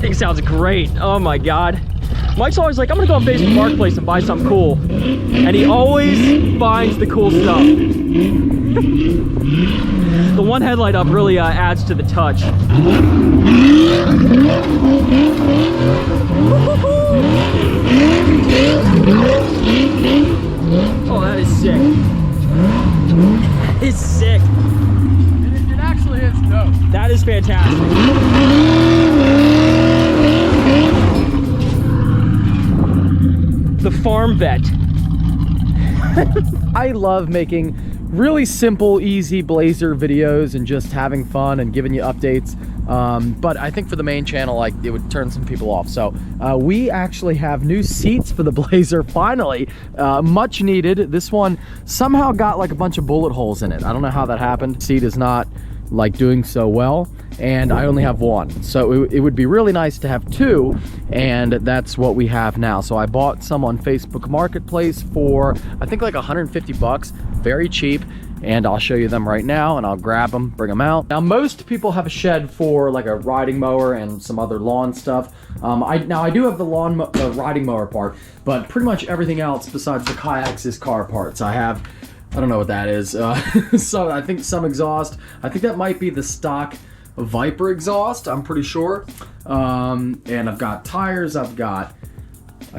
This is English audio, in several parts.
thing sounds great. Oh my God. Mike's always like, I'm gonna go on Facebook Marketplace and buy something cool. And he always finds the cool stuff. The one headlight up really adds to the touch. Oh, that is sick. It's sick. It actually is dope. That is fantastic. The farm vet. I love making really simple, easy Blazer videos and just having fun and giving you updates. But I think for the main channel, like, it would turn some people off. So we actually have new seats for the Blazer, finally. Much needed. This one somehow got like a bunch of bullet holes in it. I don't know how that happened. Seat is not like doing so well, and I only have one. So it would be really nice to have two, and that's what we have now. So I bought some on Facebook Marketplace for, I think, like 150 bucks, very cheap. And I'll show you them right now, and I'll grab them, bring them out. Now, most people have a shed for like a riding mower and some other lawn stuff. I do have the riding mower part, but pretty much everything else besides the kayaks is car parts. I don't know what that is. So I think some exhaust. I think that might be the stock Viper exhaust, I'm pretty sure. And I've got tires, I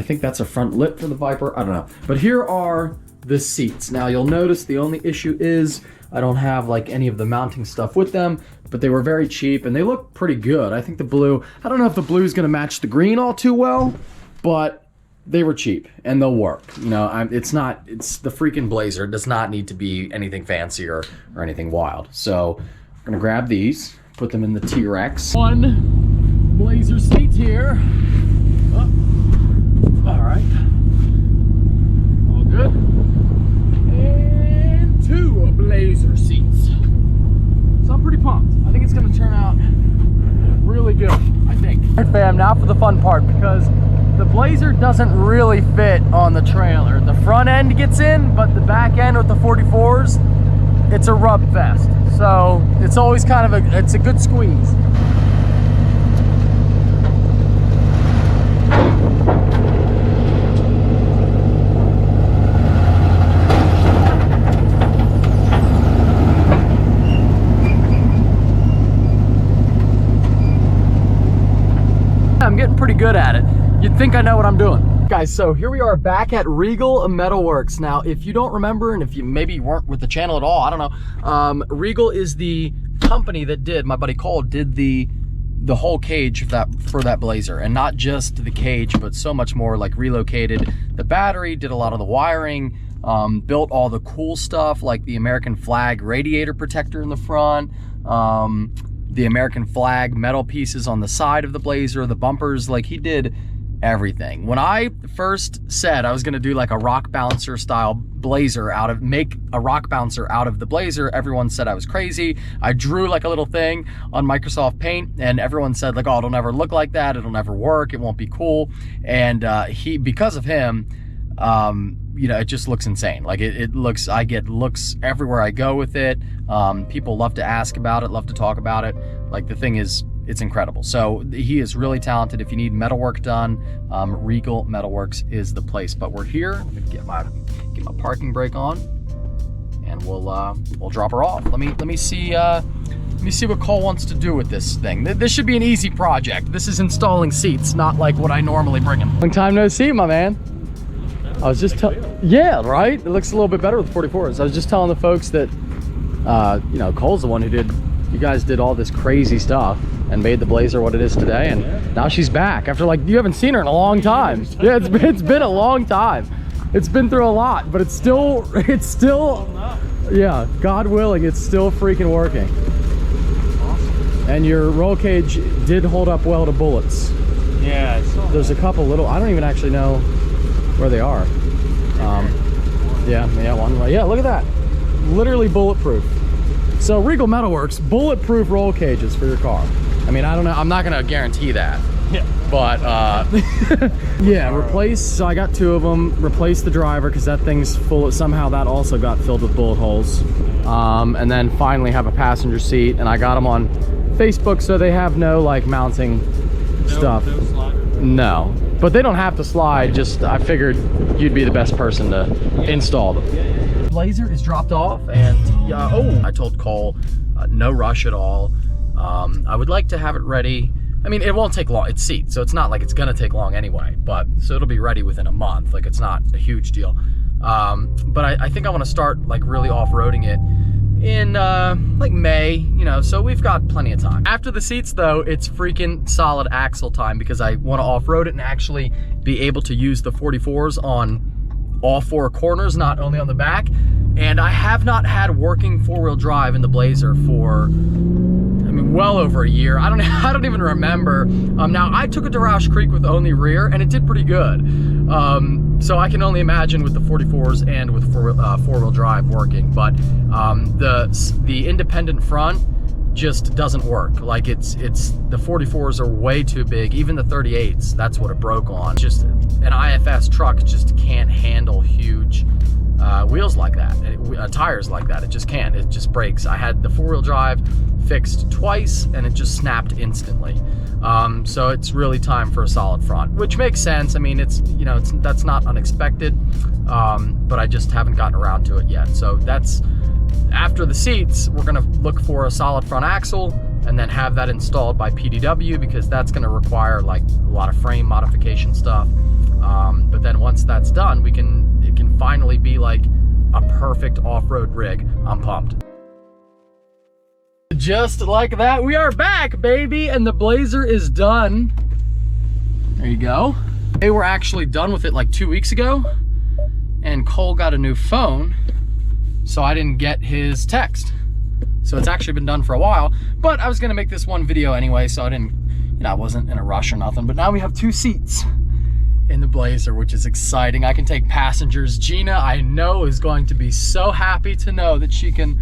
think that's a front lip for the Viper, I don't know. But here are the seats. Now you'll notice the only issue is I don't have like any of the mounting stuff with them, but they were very cheap and they look pretty good. I think the blue, I don't know if the blue is going to match the green all too well, but they were cheap and they'll work. You know, it's the freaking Blazer. It does not need to be anything fancy or anything wild. So I'm gonna grab these, put them in the T-Rex. One Blazer seat here. Oh, all right, all good. And two Blazer seats. So I'm pretty pumped. I think it's gonna turn out really good, I think. All right, fam, now for the fun part, because the Blazer doesn't really fit on the trailer. The front end gets in, but the back end with the 44s, it's a rub fest. So it's always kind of it's a good squeeze. I'm getting pretty good at it. You'd think I know what I'm doing. Guys, so here we are back at Regal Metalworks. Now, if you don't remember, and if you maybe weren't with the channel at all, I don't know. Regal is the company that my buddy Cole did the whole cage for that Blazer. And not just the cage, but so much more, like relocated the battery, did a lot of the wiring, built all the cool stuff, like the American flag radiator protector in the front, the American flag metal pieces on the side of the Blazer, the bumpers, like he did everything. When I first said I was gonna do like a rock bouncer style Blazer make a rock bouncer out of the Blazer, everyone said I was crazy. I drew like a little thing on Microsoft Paint and everyone said like, oh, it'll never look like that, it'll never work, it won't be cool. And because of him, you know, it just looks insane. Like I get looks everywhere I go with it. People love to ask about it, love to talk about it. Like, the thing is, it's incredible. So he is really talented. If you need metalwork done, Regal Metalworks is the place. But we're here. I'm gonna get my parking brake on, and we'll drop her off. Let me see what Cole wants to do with this thing. This should be an easy project. This is installing seats, not like what I normally bring him. Long time no see, my man. I was just yeah, right? It looks a little bit better with 44s. I was just telling the folks that, you know, Cole's the one who you guys did all this crazy stuff and made the Blazer what it is today, and now she's back after, like, you haven't seen her in a long time. Yeah, it's been a long time. It's been through a lot, but it's still, yeah, God willing, it's still freaking working. Awesome. And your roll cage did hold up well to bullets. Yeah, I saw There's a couple little, I don't even actually know where they are. Yeah, look at that. Literally bulletproof. So Regal Metalworks, bulletproof roll cages for your car. I mean, I don't know, I'm not gonna guarantee that. Yeah. But, yeah, so I got two of them, replace the driver, because that thing's full, somehow that also got filled with bullet holes. And then finally have a passenger seat, and I got them on Facebook, so they have no, like, mounting stuff. No slide. No, but they don't have to slide. Just I figured you'd be the best person to install them. Yeah. Blazer is dropped off, and I told Cole no rush at all. I would like to have it ready. I mean, it won't take long. It's seats, so it's not like it's gonna take long anyway. But so it'll be ready within a month. Like, it's not a huge deal. But I think I want to start like really off-roading it in like May, you know, so we've got plenty of time. After the seats though, it's freaking solid axle time, because I want to off-road it and actually be able to use the 44s on all four corners, not only on the back. And I have not had working four-wheel drive in the Blazer for, I mean, well over a year. I don't even remember. Now I took it to Roush Creek with only rear, and it did pretty good. So I can only imagine with the 44s and with four-wheel drive working. But the independent front just doesn't work. Like, it's the 44s are way too big. Even the 38s, that's what it broke on. Just an IFS truck just can't handle huge wheels like that, tires like that. It just can't. It just breaks. I had the four-wheel drive fixed twice, and it just snapped instantly. So it's really time for a solid front, which makes sense. I mean, that's not unexpected, but I just haven't gotten around to it yet. So that's after the seats. We're gonna look for a solid front axle and then have that installed by PDW, because that's gonna require like a lot of frame modification stuff. But then once that's done, it can finally be like a perfect off-road rig. I'm pumped. Just like that, we are back, baby, and the Blazer is done. There you go. They were actually done with it like 2 weeks ago, and Cole got a new phone, so I didn't get his text. So it's actually been done for a while, but I was gonna make this one video anyway, so I didn't, I wasn't in a rush or nothing. But now we have 2 seats in the Blazer, which is exciting. I can take passengers. Gina, I know, is going to be so happy to know that she can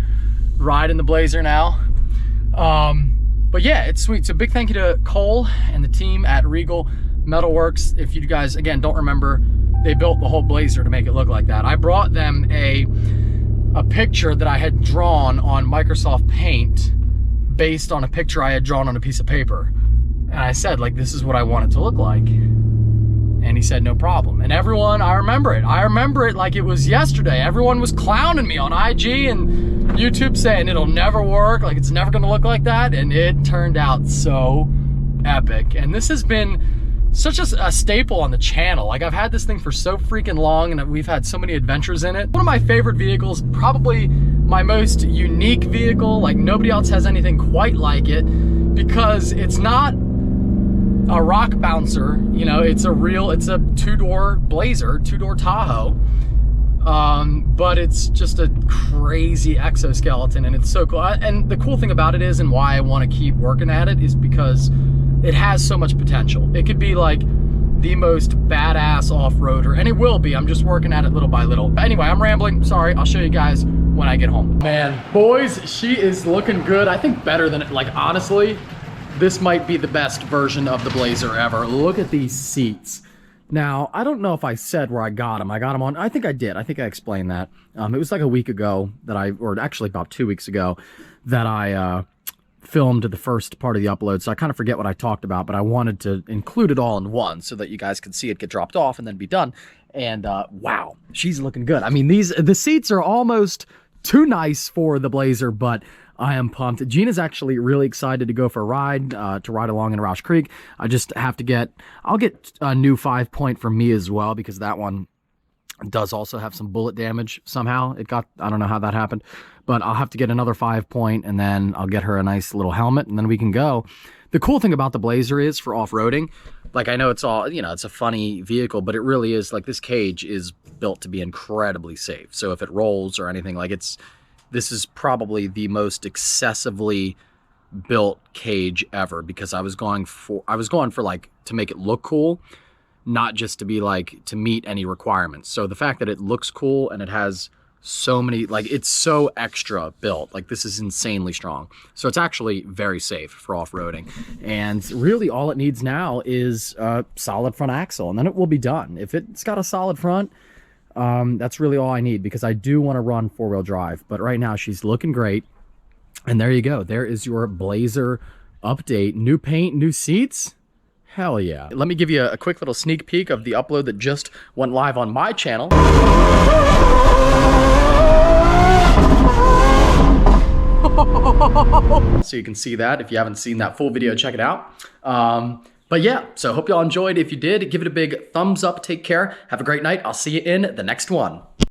ride in the Blazer now. But yeah, it's sweet. So big thank you to Cole and the team at Regal Metalworks. If you guys, again, don't remember, they built the whole Blazer to make it look like that. I brought them a picture that I had drawn on Microsoft Paint based on a picture I had drawn on a piece of paper. And I said, like, this is what I want it to look like. And he said, no problem. And everyone, I remember it like it was yesterday. Everyone was clowning me on IG and YouTube saying it'll never work, like it's never gonna look like that. And it turned out so epic. And this has been such a staple on the channel. Like, I've had this thing for so freaking long, and we've had so many adventures in it. One of my favorite vehicles, probably my most unique vehicle. Like, nobody else has anything quite like it, because it's not a rock bouncer, it's a two-door Blazer, two-door Tahoe, but it's just a crazy exoskeleton, and it's so cool. And the cool thing about it is, and why I want to keep working at it, is because it has so much potential. It could be like the most badass off-roader, and it will be. I'm just working at it little by little. But anyway, I'm rambling. Sorry, I'll show you guys when I get home. Man, boys, she is looking good. I think better than it. Like, honestly, this might be the best version of the Blazer ever. Look at these seats. Now, I don't know if I said where I got them. I got them on, I think I did. I think I explained that. It was like a week ago that or actually about 2 weeks ago, that I filmed the first part of the upload. So I kind of forget what I talked about, but I wanted to include it all in one so that you guys could see it get dropped off and then be done. And wow, she's looking good. I mean, the seats are almost too nice for the Blazer, but I am pumped. Gina's actually really excited to go for a ride, to ride along in Roush Creek. I just have to I'll get a new 5-point for me as well, because that one does also have some bullet damage somehow. I don't know how that happened, but I'll have to get another 5-point, and then I'll get her a nice little helmet, and then we can go. The cool thing about the Blazer is, for off-roading, like, I know it's all, it's a funny vehicle, but it really is, like, this cage is built to be incredibly safe. So if it rolls or anything, like, this is probably the most excessively built cage ever, because I was going for like, to make it look cool, not just to be like, to meet any requirements. So the fact that it looks cool and it has so many, like, it's so extra built, like, this is insanely strong. So it's actually very safe for off-roading. And really all it needs now is a solid front axle, and then it will be done. If it's got a solid front, that's really all I need, because I do want to run four-wheel drive. But right now she's looking great. And there you go. There is your Blazer update. New paint, new seats. Hell yeah. Let me give you a quick little sneak peek of the upload that just went live on my channel. So you can see that. If you haven't seen that full video, check it out. But yeah, so hope y'all enjoyed. If you did, give it a big thumbs up. Take care. Have a great night. I'll see you in the next one.